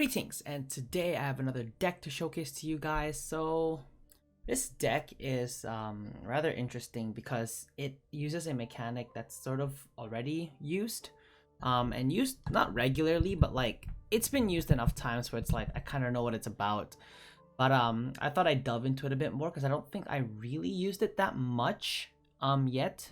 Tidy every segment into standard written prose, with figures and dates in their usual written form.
Greetings, and today I have another deck to showcase to you guys. So this deck is rather interesting because it uses a mechanic that's sort of already used and used not regularly, but like it's been used enough times where it's like I kind of know what it's about. But I thought I'd delve into it a bit more because I don't think I really used it that much yet.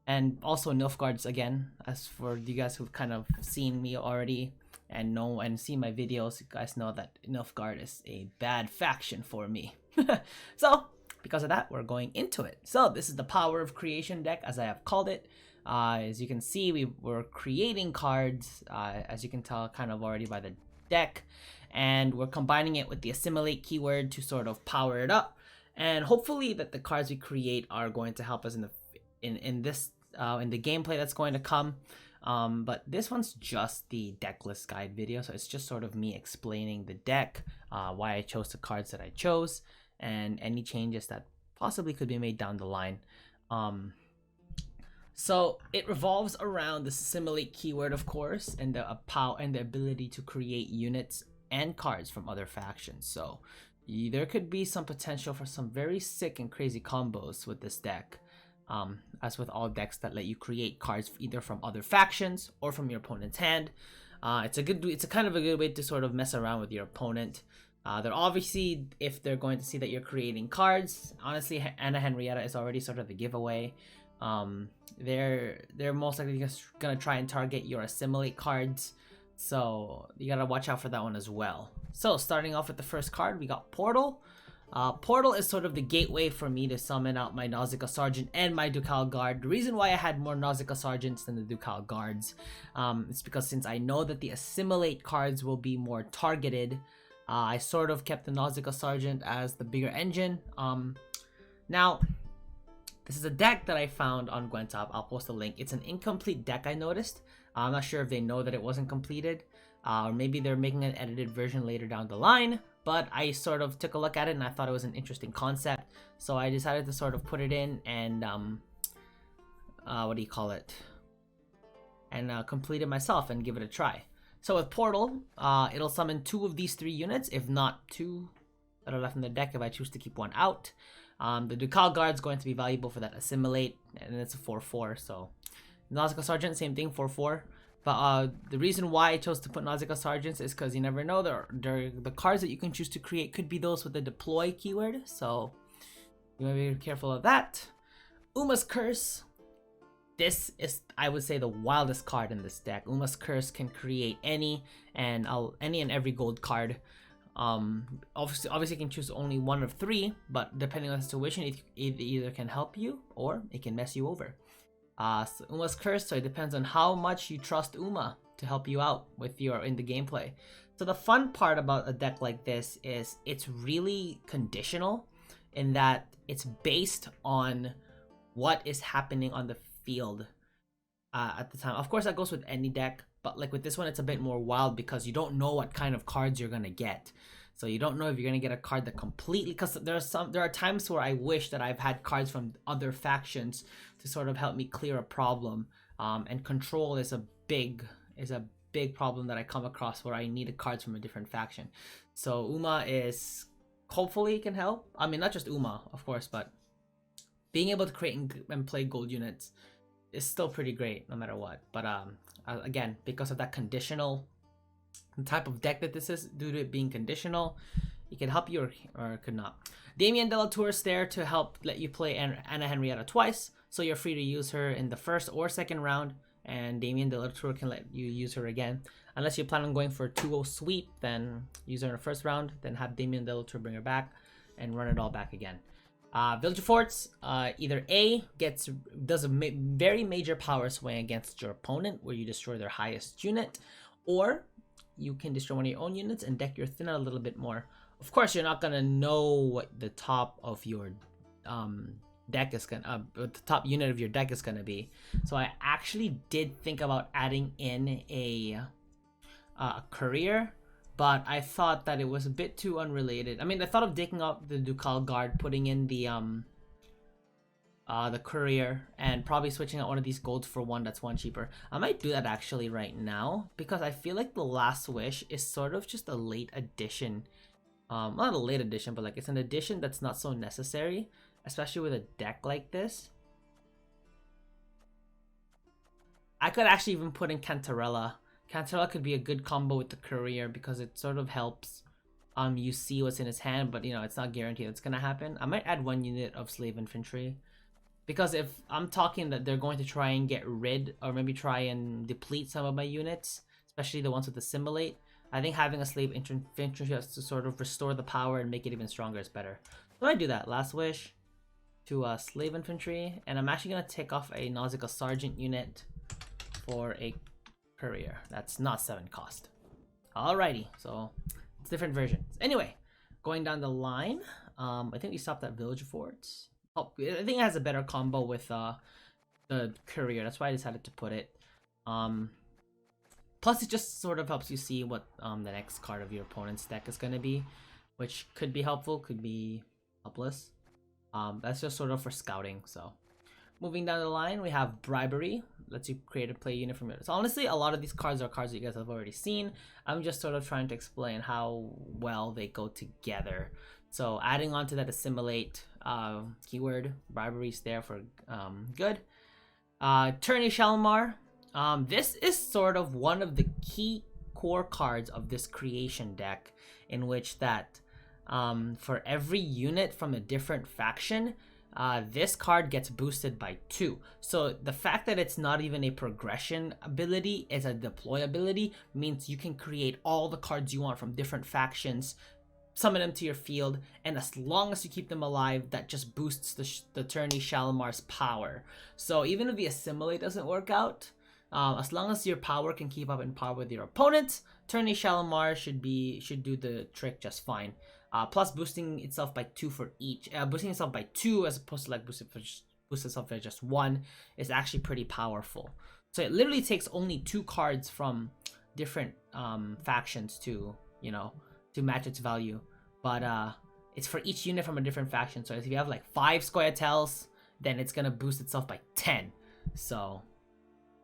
And also Nilfgaard's, again, as for you guys who've kind of seen me already and know and see my videos, you guys know that Nilfgaard is a bad faction for me. So because of that, we're going into it. So this is the Power of Creation deck, as I have called it. As you can see, we were creating cards, as you can tell kind of already by the deck, and we're combining it with the assimilate keyword to sort of power it up, and hopefully that the cards we create are going to help us in the in the gameplay that's going to come. But this one's just the deck list guide video, so it's just sort of me explaining the deck, why I chose the cards that I chose, and any changes that possibly could be made down the line. So it revolves around the assimilate keyword, of course, and the power and the ability to create units and cards from other factions. So there could be some potential for some very sick and crazy combos with this deck. As with all decks that let you create cards either from other factions or from your opponent's hand. It's a kind of a good way to sort of mess around with your opponent. They're obviously, if they're going to see that you're creating cards, honestly, Anna Henrietta is already sort of the giveaway. They're most likely just gonna try and target your assimilate cards, so you gotta watch out for that one as well. So starting off with the first card, we got Portal. Portal is sort of the gateway for me to summon out my Nausicaa Sergeant and my Ducal Guard. The reason why I had more Nausicaa Sergeants than the Ducal Guards is because since I know that the assimilate cards will be more targeted, I sort of kept the Nausicaa Sergeant as the bigger engine. Now, this is a deck that I found on gwentup. I'll post a link. It's an incomplete deck, I noticed. I'm not sure if they know that it wasn't completed, or maybe they're making an edited version later down the line. But I sort of took a look at it and I thought it was an interesting concept, so I decided to sort of put it in and complete it myself and give it a try. So with Portal, it'll summon 2 of these 3 units, if not 2 that are left in the deck if I choose to keep one out. The Ducal Guard is going to be valuable for that assimilate, and it's a 4/4. So Nausicaa Sergeant, same thing, 4/4. But the reason why I chose to put Nausicaa Sergeants is because you never know, the cards that you can choose to create could be those with the deploy keyword, so you want to be careful of that. Uma's Curse. This is, I would say, the wildest card in this deck. Uma's Curse can create any and every gold card. Obviously you can choose only 1 of 3, but depending on the situation, it either can help you or it can mess you over. So Uma's Curse, so it depends on how much you trust Uma to help you out with in the gameplay. So the fun part about a deck like this is it's really conditional in that it's based on what is happening on the field at the time. Of course, that goes with any deck, but like with this one, it's a bit more wild because you don't know what kind of cards you're gonna get. So you don't know if you're gonna get a card that completely, because there are times where I wish that I've had cards from other factions to sort of help me clear a problem. And control is a big problem that I come across where I needed cards from a different faction. So Uma is, hopefully can help. I mean, not just Uma, of course, but being able to create and play gold units is still pretty great no matter what. But again, because of that conditional type of deck that this is, due to it being conditional, it can help you or it could not. Damien Delatour is there to help let you play Anna Henrietta twice, so you're free to use her in the first or second round, and Damien Delatour can let you use her again. Unless you plan on going for a 2-0 sweep, then use her in the first round, then have Damien Delatour bring her back and run it all back again. Village of Forts, either A, does a very major power swing against your opponent where you destroy their highest unit, or you can destroy one of your own units and deck your thin out a little bit more. Of course, you're not gonna know what the top of your deck is gonna, what the top unit of your deck is gonna be. So I actually did think about adding in a courier, but I thought that it was a bit too unrelated. I mean, I thought of taking out the Ducal Guard, putting in the the courier, and probably switching out one of these golds for one that's one cheaper. I might do that actually right now because I feel like the Last Wish is sort of just a late addition. Not a late addition, but like it's an addition that's not so necessary, especially with a deck like this. I could actually even put in Cantarella. Cantarella could be a good combo with the courier because it sort of helps you see what's in his hand, but you know, it's not guaranteed it's gonna happen. I might add 1 unit of slave infantry. Because if I'm talking that they're going to try and get rid or maybe try and deplete some of my units, especially the ones with assimilate, I think having a slave infantry has to sort of restore the power and make it even stronger is better. So I do that. Last Wish to slave infantry, and I'm actually going to take off a Nausicaa sergeant unit for a courier. That's not 7 cost. Alrighty, so it's different versions. Anyway, going down the line, I think we stopped at village forts. Oh, I think it has a better combo with the courier. That's why I decided to put it. Plus, it just sort of helps you see what the next card of your opponent's deck is going to be, which could be helpful, could be helpless. That's just sort of for scouting. So, moving down the line, we have Bribery. Lets you create a play unit from it. So honestly, a lot of these cards are cards that you guys have already seen. I'm just sort of trying to explain how well they go together. So adding on to that assimilate keyword, Bribery's there for good. Tourney Shalimar. This is sort of one of the key core cards of this creation deck, in which that for every unit from a different faction, this card gets boosted by 2. So the fact that it's not even a progression ability, it's a deploy ability, means you can create all the cards you want from different factions, summon them to your field, and as long as you keep them alive, that just boosts the Tourney Shalimar's power. So even if the assimilate doesn't work out, as long as your power can keep up in par with your opponent, Tourney Shalimar should do the trick just fine. Plus boosting itself by 2 for each. Boosting itself by 2 as opposed to like boost itself by just 1 is actually pretty powerful. So it literally takes only 2 cards from different factions to, you know, to match its value. But it's for each unit from a different faction. So if you have like 5 scoia'taels, then it's gonna boost itself by 10. So,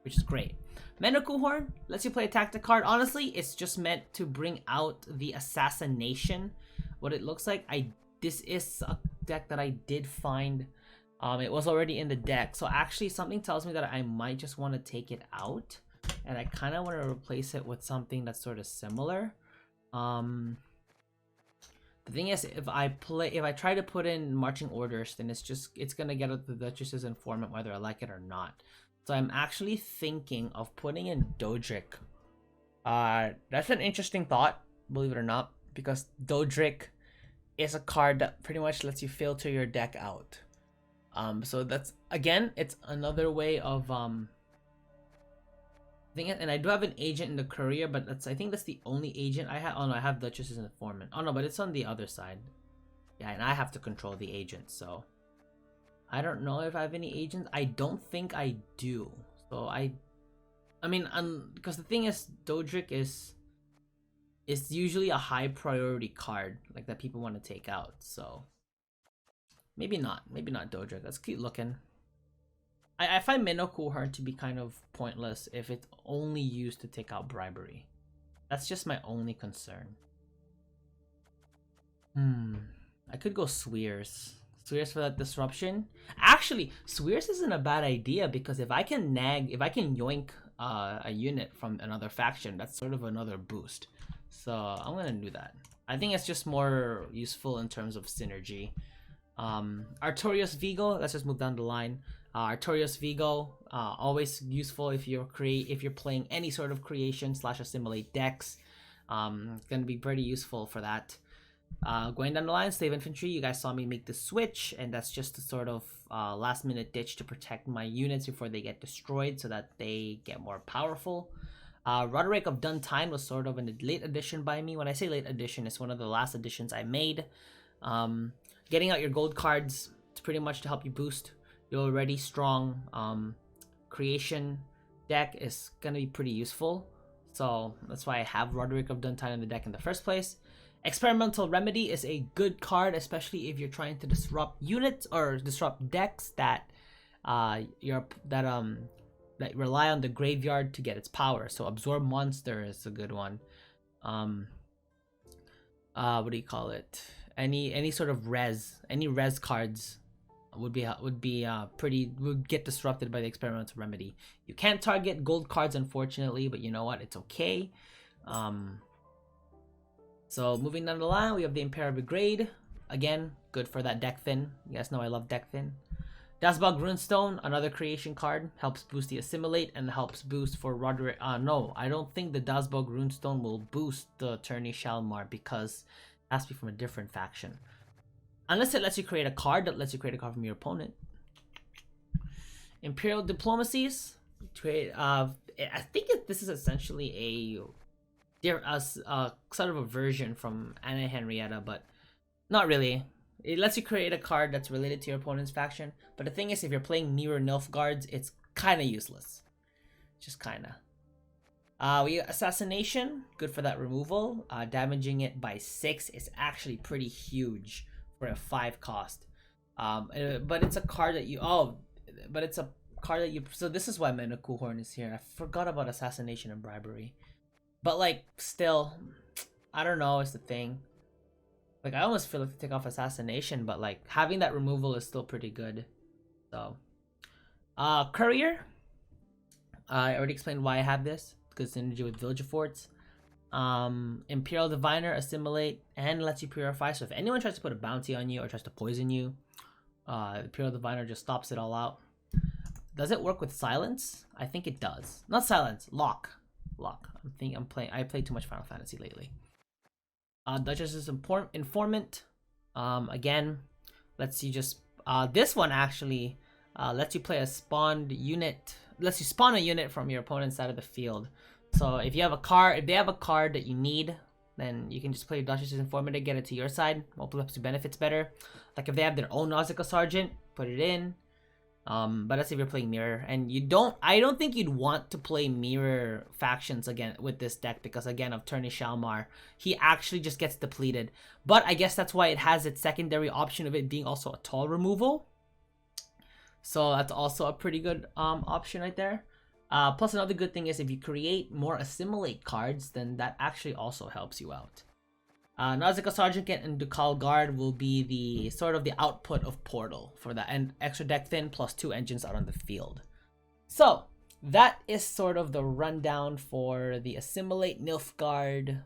which is great. Menaku Horn lets you play a tactic card. Honestly, it's just meant to bring out the assassination. What it looks like, this is a deck that I did find. It was already in the deck, so actually something tells me that I might just want to take it out, and I kind of want to replace it with something that's sort of similar. The thing is, if I try to put in marching orders, then it's gonna get out the Duchess's informant whether I like it or not. So I'm actually thinking of putting in Dodric. That's an interesting thought, believe it or not, because Dodric is a card that pretty much lets you filter your deck out. So that's, again, it's another way of and I do have an agent in the courier, but I think that's the only agent I have. Oh no, I have Duchess's informant. Oh no, but it's on the other side. Yeah, and I have to control the agent, so I don't know if I have any agents. I don't think I do. So I mean, because the thing is, Dodric is usually a high priority card, like that people want to take out. So maybe not Dodric. Let's keep looking. I find Menaku Horn to be kind of pointless if it's only used to take out Bribery. That's just my only concern. I could go Swears. Swears for that disruption. Actually, Swears isn't a bad idea, because if I can yoink a unit from another faction, that's sort of another boost. So I'm gonna do that. I think it's just more useful in terms of synergy. Artorias Vigo, let's just move down the line. Artorias Vigo, always useful if you're playing any sort of creation / assimilate decks. It's gonna be pretty useful for that. Going down the line, slave infantry, you guys saw me make the switch, and that's just a sort of last minute ditch to protect my units before they get destroyed so that they get more powerful. Roderick of Duntine was sort of a late addition by me. When I say late addition, it's one of the last additions I made. Getting out your gold cards to pretty much to help you boost your already strong creation deck is going to be pretty useful. So that's why I have Roderick of Duntine in the deck in the first place. Experimental Remedy is a good card, especially if you're trying to disrupt units or disrupt decks that that rely on the graveyard to get its power. So absorb monster is a good one. What do you call it? Any sort of any res cards would get disrupted by the experimental remedy. You can't target gold cards, unfortunately, but you know what? It's okay. So moving down the line, we have the Imperial Brigade. Again, good for that deck thin. You guys know I love deck thin. Dasbog Runestone, another creation card, helps boost the Assimilate and helps boost for Roderick. No, I don't think the Dasbog Runestone will boost the Tourney Shalmar because it has to be from a different faction. Unless it lets you create a card that lets you create a card from your opponent. Imperial Diplomacies. I think this is essentially a sort of a version from Anna Henrietta, but not really. It lets you create a card that's related to your opponent's faction. But the thing is, if you're playing Mirror Nilfgaards, it's kind of useless. Just kind of. We Assassination, good for that removal. Damaging it by 6 is actually pretty huge for a 5 cost. But it's a card that so this is why Mana Coolhorn is here. I forgot about Assassination and Bribery. But like, still, I don't know, it's the thing. Like, I almost feel like to take off Assassination, but like having that removal is still pretty good. So, Courier. I already explained why I have this because it's synergy with Villager Forts. Imperial Diviner, Assimilate, and lets you purify. So if anyone tries to put a bounty on you or tries to poison you, Imperial Diviner just stops it all out. Does it work with Silence? I think it does. Not Silence, Lock. I played too much Final Fantasy lately. Duchess's Informant. Again, lets you just this one actually lets you play a spawned unit. Lets you spawn a unit from your opponent's side of the field. So if you have a card, if they have a card that you need, then you can just play Duchess's Informant and get it to your side. Multiplies your benefits better. Like if they have their own Nausicaa Sergeant, put it in. But that's if you're playing Mirror, and I don't think you'd want to play Mirror factions again with this deck because again of Tourney Shalmar, he actually just gets depleted. But I guess that's why it has its secondary option of it being also a tall removal. So that's also a pretty good option right there. Plus another good thing is if you create more Assimilate cards, then that actually also helps you out. Nausicaa Sergeant and Ducal Guard will be the sort of the output of Portal for that, and extra deck thin plus 2 engines out on the field. So that is sort of the rundown for the Assimilate Nilfgaard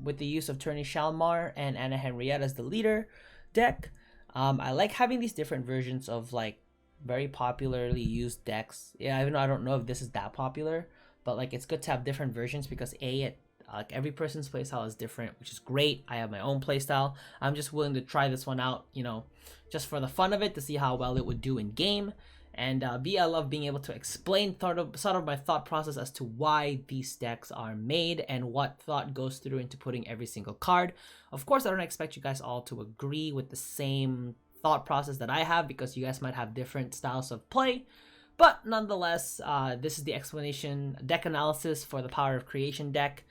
with the use of Tourney Shalmar and Anna Henrietta as the leader deck. I like having these different versions of like very popularly used decks. Yeah, even though I don't know if this is that popular, but like it's good to have different versions because like every person's playstyle is different, which is great. I have my own playstyle. I'm just willing to try this one out, you know, just for the fun of it to see how well it would do in game. And I love being able to explain sort of my thought process as to why these decks are made and what thought goes through into putting every single card. Of course, I don't expect you guys all to agree with the same thought process that I have because you guys might have different styles of play. But nonetheless, this is the explanation, deck analysis for the Power of Creation deck.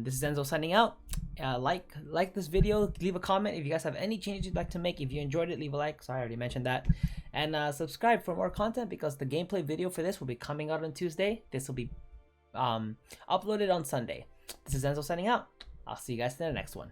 This is Enzo signing out. Like this video, leave a comment if you guys have any changes you'd like to make. If you enjoyed it, leave a like. Sorry, I already mentioned that. And subscribe for more content because the gameplay video for this will be coming out on Tuesday. This will be uploaded on Sunday. This is Enzo signing out. I'll see you guys in the next one.